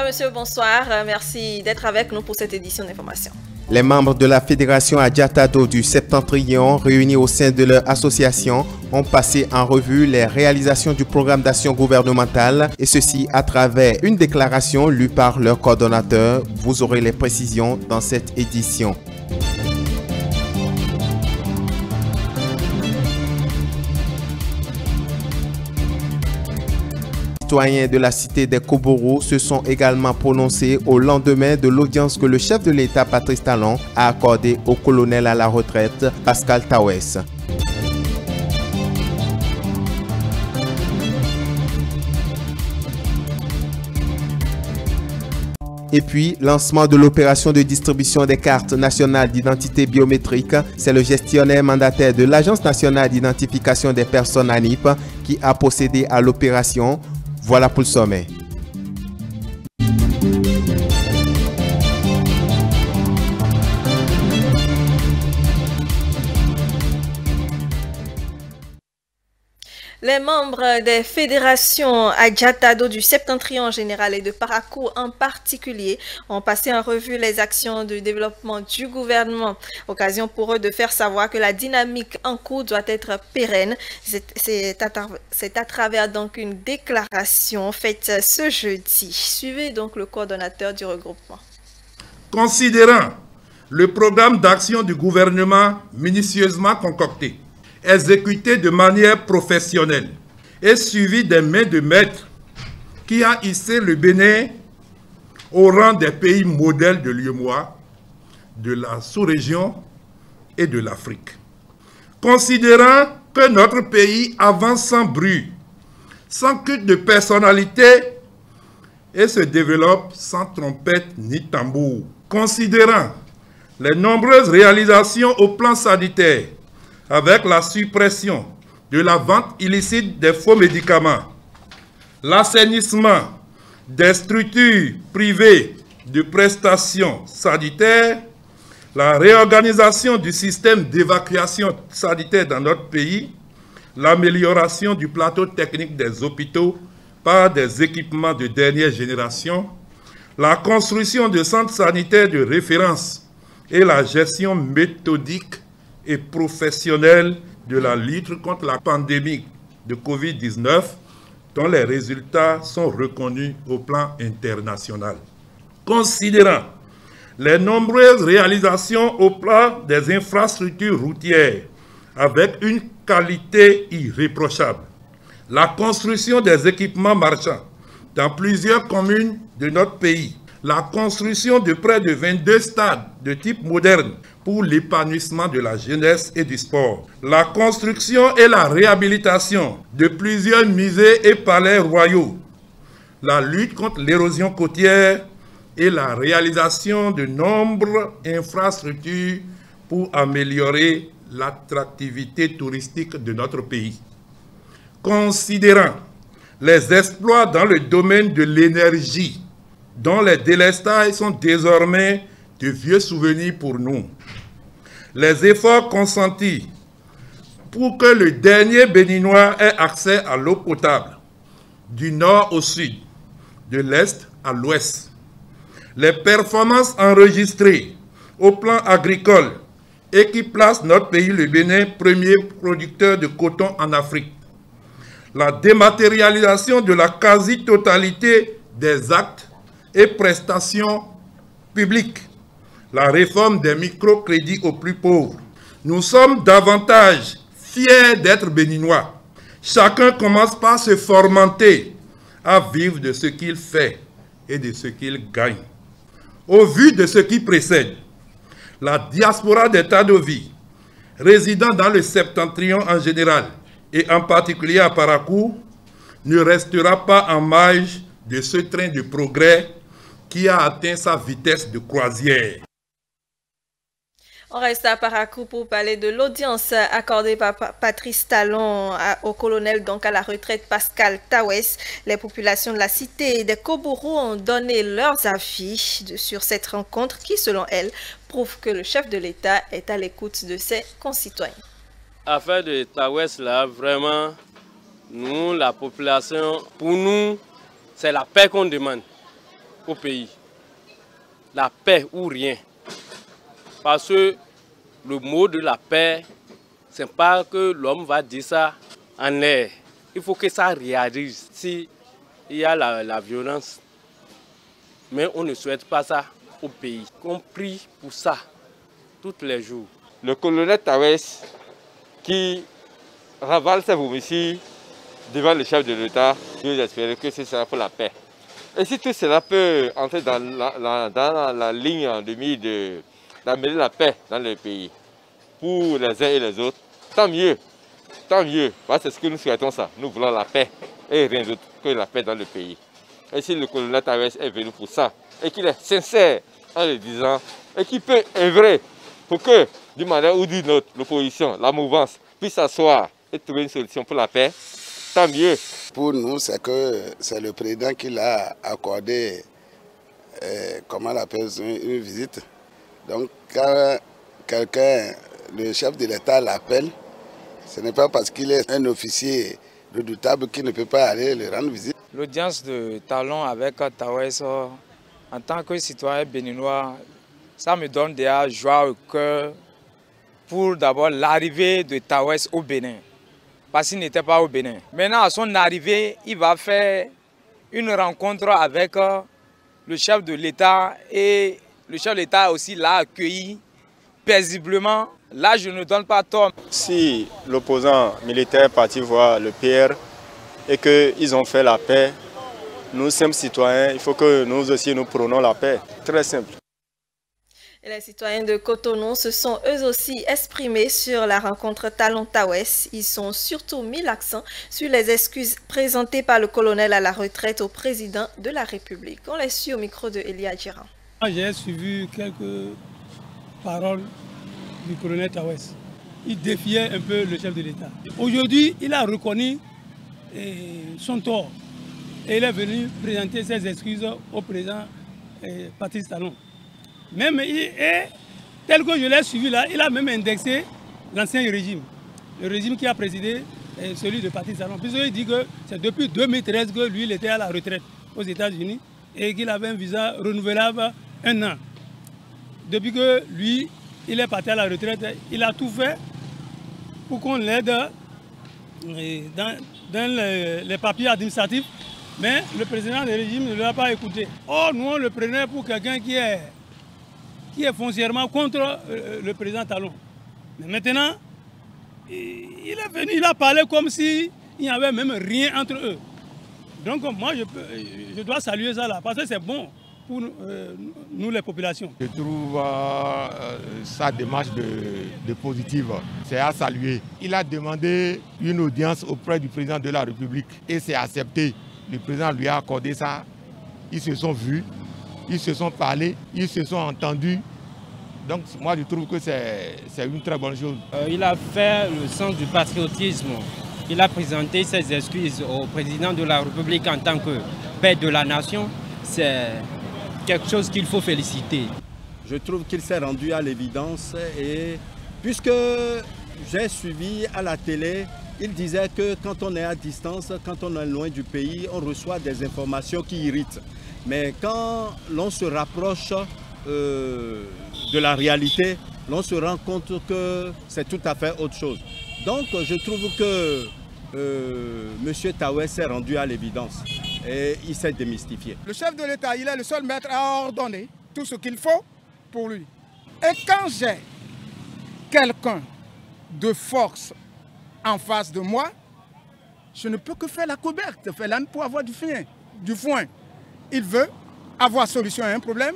monsieur, bonsoir. Merci d'être avec nous pour cette édition d'information. Les membres de la Fédération Adjata-Do du Septentrion, réunis au sein de leur association, ont passé en revue les réalisations du programme d'action gouvernementale, et ceci à travers une déclaration lue par leur coordonnateur. Vous aurez les précisions dans cette édition. Les citoyens de la cité des Koborous se sont également prononcés au lendemain de l'audience que le chef de l'État Patrice Talon a accordée au colonel à la retraite Pascal Tawes. Et puis, lancement de l'opération de distribution des cartes nationales d'identité biométrique. C'est le gestionnaire mandataire de l'Agence nationale d'identification des personnes ANIP qui a procédé à l'opération. Voilà pour le sommet. Les membres des fédérations Adjata-Do du Septentrion en général et de Parakou en particulier ont passé en revue les actions de développement du gouvernement. Occasion pour eux de faire savoir que la dynamique en cours doit être pérenne. C'est à travers donc une déclaration faite ce jeudi. Suivez donc le coordonnateur du regroupement. Considérant le programme d'action du gouvernement minutieusement concocté, exécuté de manière professionnelle et suivi des mains de maître qui a hissé le Bénin au rang des pays modèles de l'UEMOA, de la sous-région et de l'Afrique. Considérant que notre pays avance sans bruit, sans culte de personnalité et se développe sans trompette ni tambour. Considérant les nombreuses réalisations au plan sanitaire, avec la suppression de la vente illicite des faux médicaments, l'assainissement des structures privées de prestations sanitaires, la réorganisation du système d'évacuation sanitaire dans notre pays, l'amélioration du plateau technique des hôpitaux par des équipements de dernière génération, la construction de centres sanitaires de référence et la gestion méthodique et professionnelle de la lutte contre la pandémie de Covid-19, dont les résultats sont reconnus au plan international. Considérant les nombreuses réalisations au plan des infrastructures routières avec une qualité irréprochable, la construction des équipements marchands dans plusieurs communes de notre pays, la construction de près de 22 stades de type moderne pour l'épanouissement de la jeunesse et du sport, la construction et la réhabilitation de plusieurs musées et palais royaux, la lutte contre l'érosion côtière et la réalisation de nombreuses infrastructures pour améliorer l'attractivité touristique de notre pays. Considérant les exploits dans le domaine de l'énergie, dont les délestages sont désormais de vieux souvenirs pour nous. Les efforts consentis pour que le dernier Béninois ait accès à l'eau potable, du nord au sud, de l'est à l'ouest. Les performances enregistrées au plan agricole et qui placent notre pays, le Bénin, premier producteur de coton en Afrique. La dématérialisation de la quasi-totalité des actes et prestations publiques, la réforme des microcrédits aux plus pauvres. Nous sommes davantage fiers d'être béninois. Chacun commence par se fomenter à vivre de ce qu'il fait et de ce qu'il gagne. Au vu de ce qui précède, la diaspora des Tadovi, résidant dans le Septentrion en général et en particulier à Parakou, ne restera pas en marge de ce train de progrès qui a atteint sa vitesse de croisière. On reste à Parakou pour parler de l'audience accordée par Patrice Talon au colonel, donc à la retraite Pascal Tawes. Les populations de la cité des Koborous ont donné leurs avis sur cette rencontre qui, selon elles, prouve que le chef de l'État est à l'écoute de ses concitoyens. Affaire de Tawes, là, vraiment, nous, la population, pour nous, c'est la paix qu'on demande. au pays. La paix ou rien. Parce que le mot de la paix, ce n'est pas que l'homme va dire ça en l'air. Il faut que ça réagisse si il y a la violence. Mais on ne souhaite pas ça au pays. On prie pour ça tous les jours. Le colonel Tawes qui ravale ses vomissures devant le chef de l'État, nous espérons que ce sera pour la paix. Et si tout cela peut entrer dans la ligne de mire d'amener la paix dans le pays, pour les uns et les autres, tant mieux. Tant mieux. C'est ce que nous souhaitons ça. Nous voulons la paix et rien d'autre que la paix dans le pays. Et si le colonel Tawes est venu pour ça, et qu'il est sincère en le disant, et qu'il peut œuvrer pour que, d'une manière ou d'une autre, l'opposition, la mouvance, puisse s'asseoir et trouver une solution pour la paix, tant mieux. Pour nous, c'est que c'est le président qui l'a accordé, comment on appelle, une visite. Donc, quand quelqu'un, le chef de l'État l'appelle, ce n'est pas parce qu'il est un officier redoutable qu'il ne peut pas aller le rendre visite. L'audience de Talon avec Tawes, en tant que citoyen béninois, ça me donne déjà joie au cœur pour d'abord l'arrivée de Tawes au Bénin, parce qu'il n'était pas au Bénin. Maintenant, à son arrivée, il va faire une rencontre avec le chef de l'État et le chef de l'État aussi l'a accueilli paisiblement. Là, je ne donne pas tort. Si l'opposant militaire est parti voir le PR et qu'ils ont fait la paix, nous, simples citoyens, il faut que nous aussi nous prônons la paix. Très simple. Et les citoyens de Cotonou se sont eux aussi exprimés sur la rencontre Talon-Tawes. Ils ont surtout mis l'accent sur les excuses présentées par le colonel à la retraite au président de la République. On les suit au micro de Elia Djiran. J'ai suivi quelques paroles du colonel Tawes. Il défiait un peu le chef de l'État. Aujourd'hui, il a reconnu son tort et il est venu présenter ses excuses au président Patrice Talon. Même, tel que je l'ai suivi là, il a même indexé l'ancien régime. Le régime qui a présidé celui de Patrice Talon. Puisqu'il dit que c'est depuis 2013 que lui il était à la retraite aux États-Unis et qu'il avait un visa renouvelable 1 an. Depuis que lui, il est parti à la retraite, il a tout fait pour qu'on l'aide dans les papiers administratifs, mais le président du régime ne l'a pas écouté. Or, nous, on le prenait pour quelqu'un qui est foncièrement contre le président Talon. Mais maintenant, il est venu, il a parlé comme s'il n'y avait même rien entre eux. Donc moi, je dois saluer ça là, parce que c'est bon pour nous les populations. Je trouve sa démarche de positive. C'est à saluer. Il a demandé une audience auprès du président de la République et c'est accepté. Le président lui a accordé ça. Ils se sont vus, ils se sont parlé, ils se sont entendus. Donc moi je trouve que c'est une très bonne chose. Il a fait le sens du patriotisme. Il a présenté ses excuses au président de la République en tant que père de la nation. C'est quelque chose qu'il faut féliciter. Je trouve qu'il s'est rendu à l'évidence et puisque j'ai suivi à la télé, il disait que quand on est à distance, quand on est loin du pays, on reçoit des informations qui irritent. Mais quand l'on se rapproche de la réalité, l'on se rend compte que c'est tout à fait autre chose. Donc je trouve que M. Tawes s'est rendu à l'évidence et il s'est démystifié. Le chef de l'État, il est le seul maître à ordonner tout ce qu'il faut pour lui. Et quand j'ai quelqu'un de force en face de moi, je ne peux que faire la couberte, faire l'âne pour avoir du foin. Il veut avoir solution à un problème.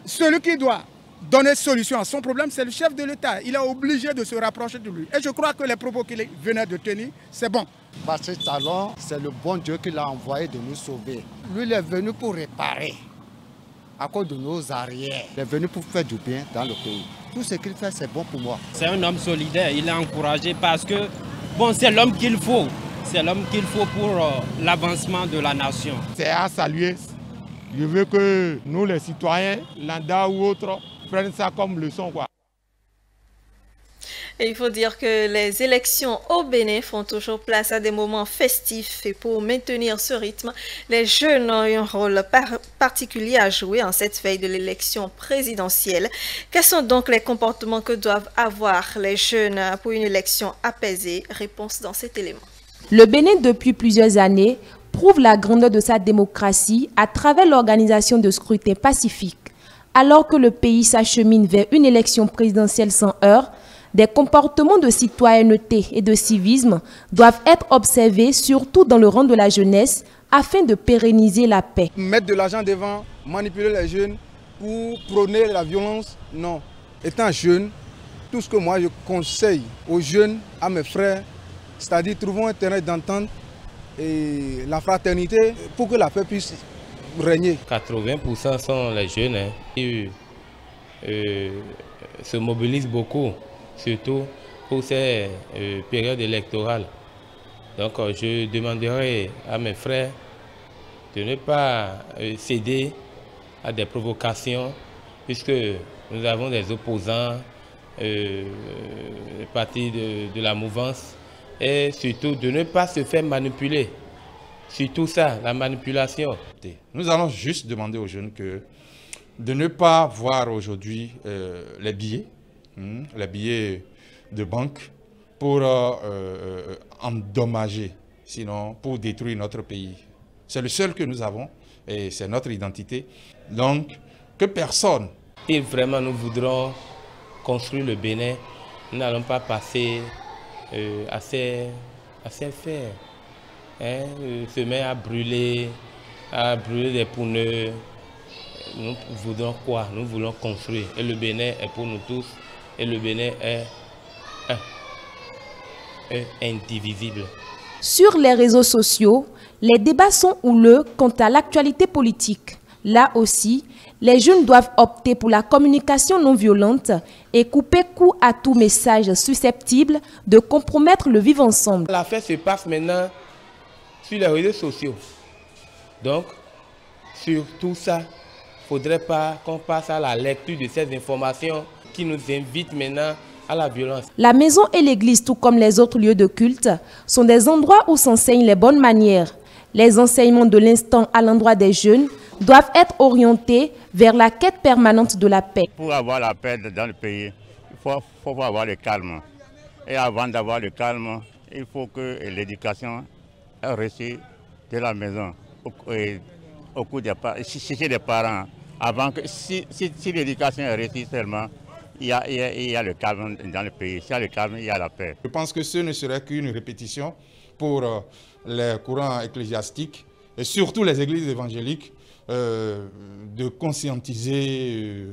Celui qui doit donner solution à son problème, c'est le chef de l'État. Il est obligé de se rapprocher de lui. Et je crois que les propos qu'il venait de tenir, c'est bon. Patrice Talon, c'est le bon Dieu qui l'a envoyé de nous sauver. Lui, il est venu pour réparer à cause de nos arrières. Il est venu pour faire du bien dans le pays. Tout ce qu'il fait, c'est bon pour moi. C'est un homme solidaire. Il est encouragé parce que bon, c'est l'homme qu'il faut. C'est l'homme qu'il faut pour l'avancement de la nation. C'est à saluer. Je veux que nous, les citoyens, lambda ou autres, prennent ça comme leçon, quoi. Et il faut dire que les élections au Bénin font toujours place à des moments festifs et pour maintenir ce rythme, les jeunes ont un rôle particulier à jouer en cette veille de l'élection présidentielle. Quels sont donc les comportements que doivent avoir les jeunes pour une élection apaisée? Réponse dans cet élément. Le Bénin, depuis plusieurs années, prouve la grandeur de sa démocratie à travers l'organisation de scrutins pacifiques. Alors que le pays s'achemine vers une élection présidentielle sans heurts, des comportements de citoyenneté et de civisme doivent être observés, surtout dans le rang de la jeunesse, afin de pérenniser la paix. Mettre de l'argent devant, manipuler les jeunes pour prôner la violence, non. Étant jeune, tout ce que moi je conseille aux jeunes, à mes frères, c'est-à-dire trouvons un terrain d'entente et la fraternité pour que la paix puisse régner. 80% sont les jeunes qui se mobilisent beaucoup, surtout pour ces périodes électorales. Donc je demanderai à mes frères de ne pas céder à des provocations, puisque nous avons des opposants, partis de la mouvance, et surtout de ne pas se faire manipuler. Surtout ça, la manipulation. Nous allons juste demander aux jeunes de ne pas voir aujourd'hui les billets de banque pour endommager, sinon pour détruire notre pays. C'est le seul que nous avons et c'est notre identité. Donc, que personne... Si vraiment nous voudrons construire le Bénin, nous n'allons pas passer à ces faits. Se met à brûler des pneus. Nous voulons quoi? Nous voulons construire. Et le Bénin est pour nous tous. Et le Bénin est indivisible. Sur les réseaux sociaux, les débats sont houleux quant à l'actualité politique. Là aussi, les jeunes doivent opter pour la communication non violente et couper court à tout message susceptible de compromettre le vivre ensemble. L'affaire se passe maintenant sur les réseaux sociaux. Donc, sur tout ça, il ne faudrait pas qu'on passe à la lecture de ces informations qui nous invitent maintenant à la violence. La maison et l'église, tout comme les autres lieux de culte, sont des endroits où s'enseignent les bonnes manières. Les enseignements de l'instant à l'endroit des jeunes doivent être orientés vers la quête permanente de la paix. Pour avoir la paix dans le pays, il faut avoir le calme. Et avant d'avoir le calme, il faut que l'éducation est reçue de la maison, au cours chez les parents. Avant que, si l'éducation est reçue seulement, il y a le calme dans le pays. S'il y a le calme, il y a la paix. Je pense que ce ne serait qu'une répétition pour les courants ecclésiastiques et surtout les églises évangéliques de conscientiser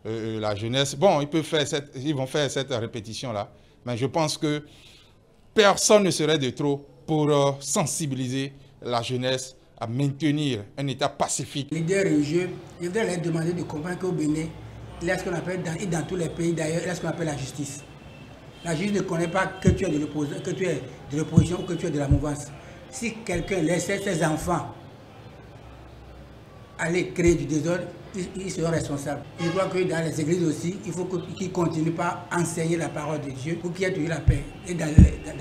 la jeunesse. Bon, ils vont faire cette répétition-là, mais je pense que personne ne serait de trop pour sensibiliser la jeunesse à maintenir un état pacifique. Les leaders religieux, je voudrais leur demander de comprendre qu'au Bénin, il y a ce qu'on appelle, dans tous les pays d'ailleurs, il y a ce qu'on appelle la justice. La justice ne connaît pas que tu es de l'opposition ou que tu es de la mouvance. Si quelqu'un laissait ses enfants aller créer du désordre, ils seront responsables. Je crois que dans les églises aussi, il faut qu'ils ne continuent pas à enseigner la parole de Dieu pour qu'il y ait toujours la paix. Et d'un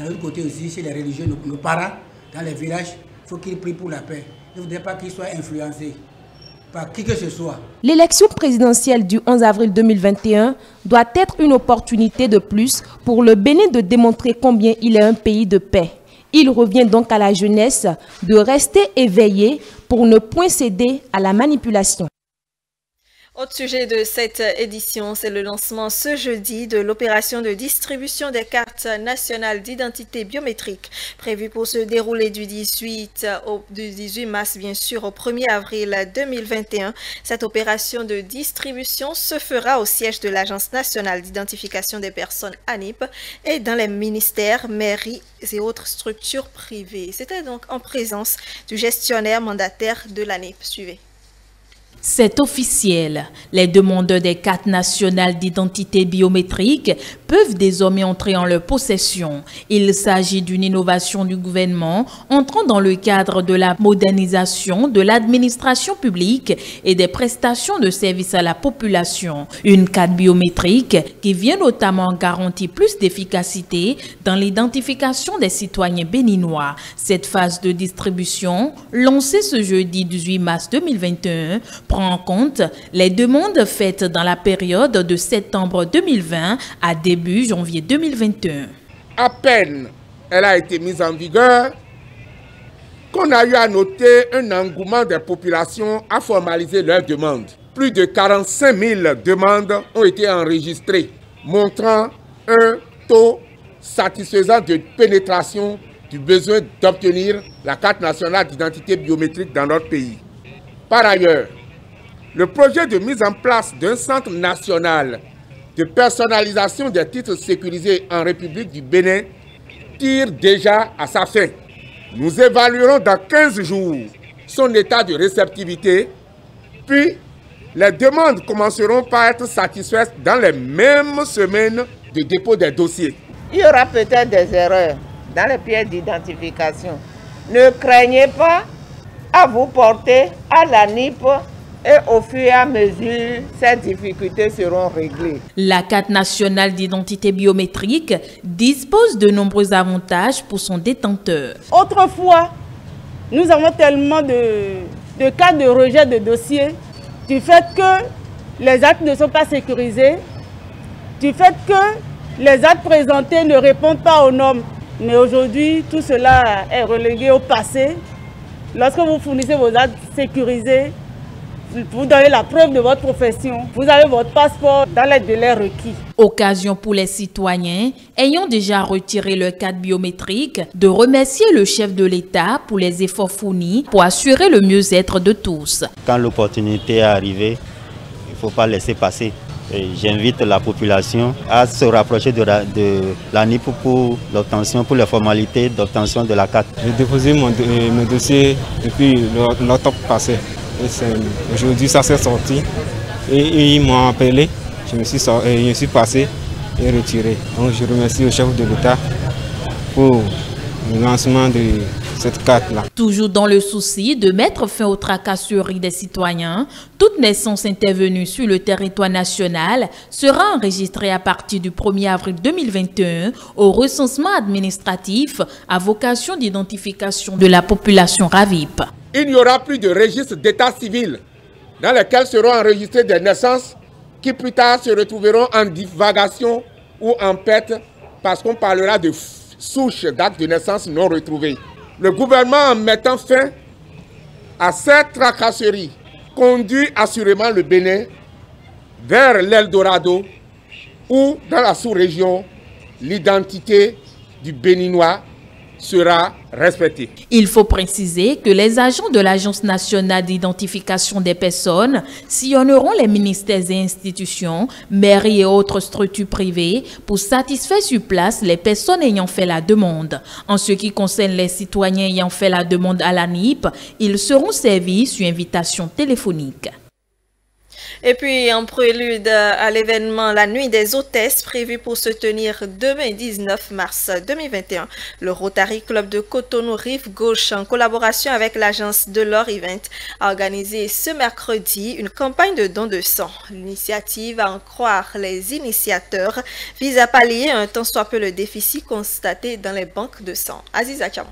autre côté aussi, chez les religieux, nos parents, dans les villages, il faut qu'ils prient pour la paix. Je ne voudrais pas qu'ils soient influencés par qui que ce soit. L'élection présidentielle du 11 avril 2021 doit être une opportunité de plus pour le Bénin de démontrer combien il est un pays de paix. Il revient donc à la jeunesse de rester éveillée pour ne point céder à la manipulation. Autre sujet de cette édition, c'est le lancement ce jeudi de l'opération de distribution des cartes nationales d'identité biométrique prévue pour se dérouler du 18 mars, bien sûr, au 1er avril 2021. Cette opération de distribution se fera au siège de l'Agence nationale d'identification des personnes ANIP et dans les ministères, mairies et autres structures privées. C'était donc en présence du gestionnaire mandataire de l'ANIP. Suivez. C'est officiel. Les demandeurs des cartes nationales d'identité biométrique peuvent désormais entrer en leur possession. Il s'agit d'une innovation du gouvernement entrant dans le cadre de la modernisation de l'administration publique et des prestations de services à la population. Une carte biométrique qui vient notamment garantir plus d'efficacité dans l'identification des citoyens béninois. Cette phase de distribution, lancée ce jeudi 18 mars 2021, prend en compte les demandes faites dans la période de septembre 2020 à début janvier 2021. À peine elle a été mise en vigueur qu'on a eu à noter un engouement des populations à formaliser leurs demandes. Plus de 45 000 demandes ont été enregistrées, montrant un taux satisfaisant de pénétration du besoin d'obtenir la carte nationale d'identité biométrique dans notre pays. Par ailleurs, le projet de mise en place d'un centre national de personnalisation des titres sécurisés en République du Bénin tire déjà à sa fin. Nous évaluerons dans 15 jours son état de réceptivité, puis les demandes commenceront par être satisfaites dans les mêmes semaines de dépôt des dossiers. Il y aura peut-être des erreurs dans les pièces d'identification. Ne craignez pas à vous porter à la NIP et au fur et à mesure, ces difficultés seront réglées. La carte nationale d'identité biométrique dispose de nombreux avantages pour son détenteur. Autrefois, nous avons tellement de cas de rejet de dossiers du fait que les actes ne sont pas sécurisés, du fait que les actes présentés ne répondent pas aux normes. Mais aujourd'hui, tout cela est relégué au passé. Lorsque vous fournissez vos actes sécurisés, vous donnez la preuve de votre profession. Vous avez votre passeport dans les délais requis. Occasion pour les citoyens ayant déjà retiré leur carte biométrique de remercier le chef de l'État pour les efforts fournis pour assurer le mieux-être de tous. Quand l'opportunité est arrivée, il ne faut pas laisser passer. J'invite la population à se rapprocher de la NIP pour l'obtention, pour les formalités d'obtention de la carte. J'ai déposé mon dossier depuis l'octobre passé. Aujourd'hui, ça s'est sorti et ils m'ont appelé. Je me suis passé et retiré. Donc, je remercie le chef de l'État pour le lancement de cette carte-là. Toujours dans le souci de mettre fin aux tracasseries des citoyens, toute naissance intervenue sur le territoire national sera enregistrée à partir du 1er avril 2021 au recensement administratif à vocation d'identification de la population RAVIP. Il n'y aura plus de registre d'état civil dans lesquels seront enregistrées des naissances qui plus tard se retrouveront en divagation ou en perte parce qu'on parlera de souches d'actes de naissance non retrouvées. Le gouvernement, en mettant fin à cette tracasserie, conduit assurément le Bénin vers l'Eldorado où, dans la sous-région, l'identité du Béninois sera respectée. Il faut préciser que les agents de l'Agence nationale d'identification des personnes sillonneront les ministères et institutions, mairies et autres structures privées pour satisfaire sur place les personnes ayant fait la demande. En ce qui concerne les citoyens ayant fait la demande à la NIP, ils seront servis sur invitation téléphonique. Et puis, en prélude à l'événement La Nuit des Hôtesses, prévu pour se tenir demain 19 mars 2021, le Rotary Club de Cotonou Rive-Gauche, en collaboration avec l'agence Delors Event, a organisé ce mercredi une campagne de dons de sang. L'initiative, à en croire les initiateurs, vise à pallier un tant soit peu le déficit constaté dans les banques de sang. Aziza Chamon.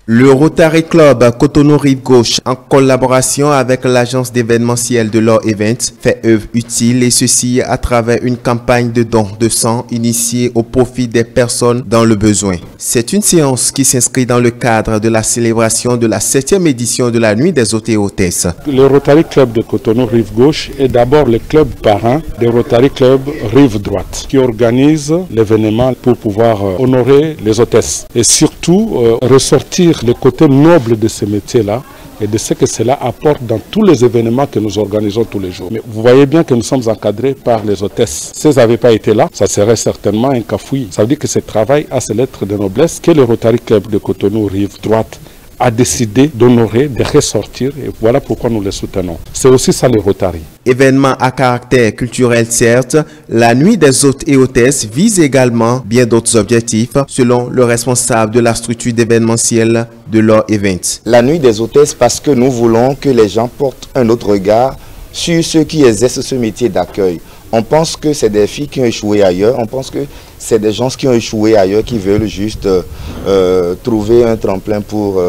Le Rotary Club Cotonou Rive-Gauche, en collaboration avec l'agence d'événementiel de Delors Event, fait œuvre utile et ceci à travers une campagne de dons de sang initiée au profit des personnes dans le besoin. C'est une séance qui s'inscrit dans le cadre de la célébration de la 7e édition de la Nuit des Hôtes et Hôtesses. Le Rotary Club de Cotonou Rive-Gauche est d'abord le club parrain des Rotary Club Rive-Droite qui organise l'événement pour pouvoir honorer les hôtesses et surtout ressortir le côté noble de ce métier-là et de ce que cela apporte dans tous les événements que nous organisons tous les jours. Mais vous voyez bien que nous sommes encadrés par les hôtesses. Si elles n'avaient pas été là, ça serait certainement un cafouillis. Ça veut dire que ce travail a ses lettres de noblesse que le Rotary Club de Cotonou Rive-Droite a décidé d'honorer, de ressortir, et voilà pourquoi nous les soutenons. C'est aussi ça le Rotary. Événement à caractère culturel certes, la nuit des hôtes et hôtesses vise également bien d'autres objectifs selon le responsable de la structure d'événementiel de leur event. La nuit des hôtesses parce que nous voulons que les gens portent un autre regard sur ceux qui exercent ce métier d'accueil. On pense que c'est des filles qui ont échoué ailleurs, on pense que c'est des gens qui ont échoué ailleurs qui veulent juste trouver un tremplin pour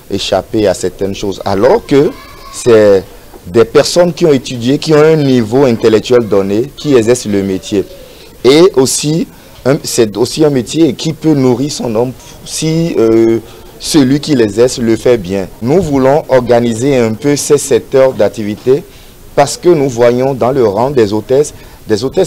échapper à certaines choses. Alors que c'est des personnes qui ont étudié, qui ont un niveau intellectuel donné, qui exercent le métier. Et aussi, c'est aussi un métier qui peut nourrir son homme si celui qui l'exerce le fait bien. Nous voulons organiser un peu ces secteurs d'activité parce que nous voyons dans le rang des hôtesses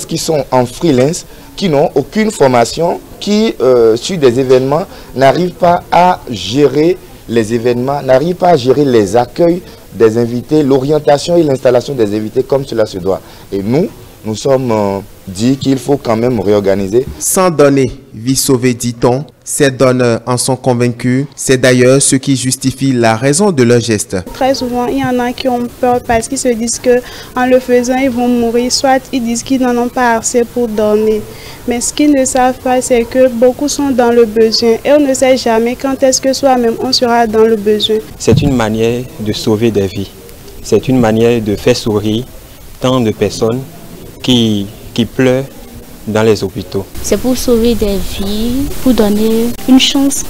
qui sont en freelance, qui n'ont aucune formation, qui sur des événements n'arrivent pas à gérer les événements, n'arrivent pas à gérer les accueils des invités, l'orientation et l'installation des invités comme cela se doit. Et nous sommes dit qu'il faut quand même réorganiser. Sans donner, vie sauvée, dit-on. Ces donneurs en sont convaincus. C'est d'ailleurs ce qui justifie la raison de leur geste. Très souvent, il y en a qui ont peur parce qu'ils se disent qu'en le faisant, ils vont mourir. Soit ils disent qu'ils n'en ont pas assez pour dormir. Mais ce qu'ils ne savent pas, c'est que beaucoup sont dans le besoin. Et on ne sait jamais quand est-ce que soi-même on sera dans le besoin. C'est une manière de sauver des vies. C'est une manière de faire sourire tant de personnes qui pleurent dans les hôpitaux. C'est pour sauver des vies, pour donner une chance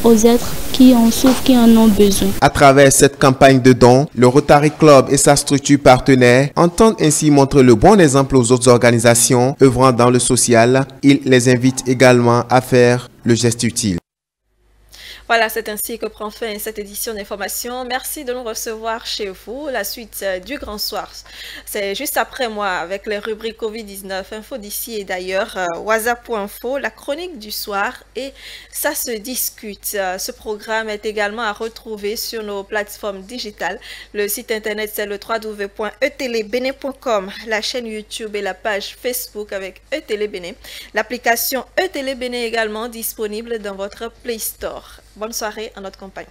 aux êtres qui en souffrent, qui en ont besoin. À travers cette campagne de dons, le Rotary Club et sa structure partenaire entendent ainsi montrer le bon exemple aux autres organisations œuvrant dans le social. Ils les invitent également à faire le geste utile. Voilà, c'est ainsi que prend fin cette édition d'information. Merci de nous recevoir chez vous. La suite du Grand Soir, c'est juste après moi avec les rubriques Covid-19, info d'ici et d'ailleurs, WhatsApp.info, la chronique du soir et ça se discute. Ce programme est également à retrouver sur nos plateformes digitales. Le site internet, c'est le www.etelebene.com, la chaîne YouTube et la page Facebook avec Etelebene. L'application Etelebene est également disponible dans votre Play Store. Bonne soirée en notre compagnie.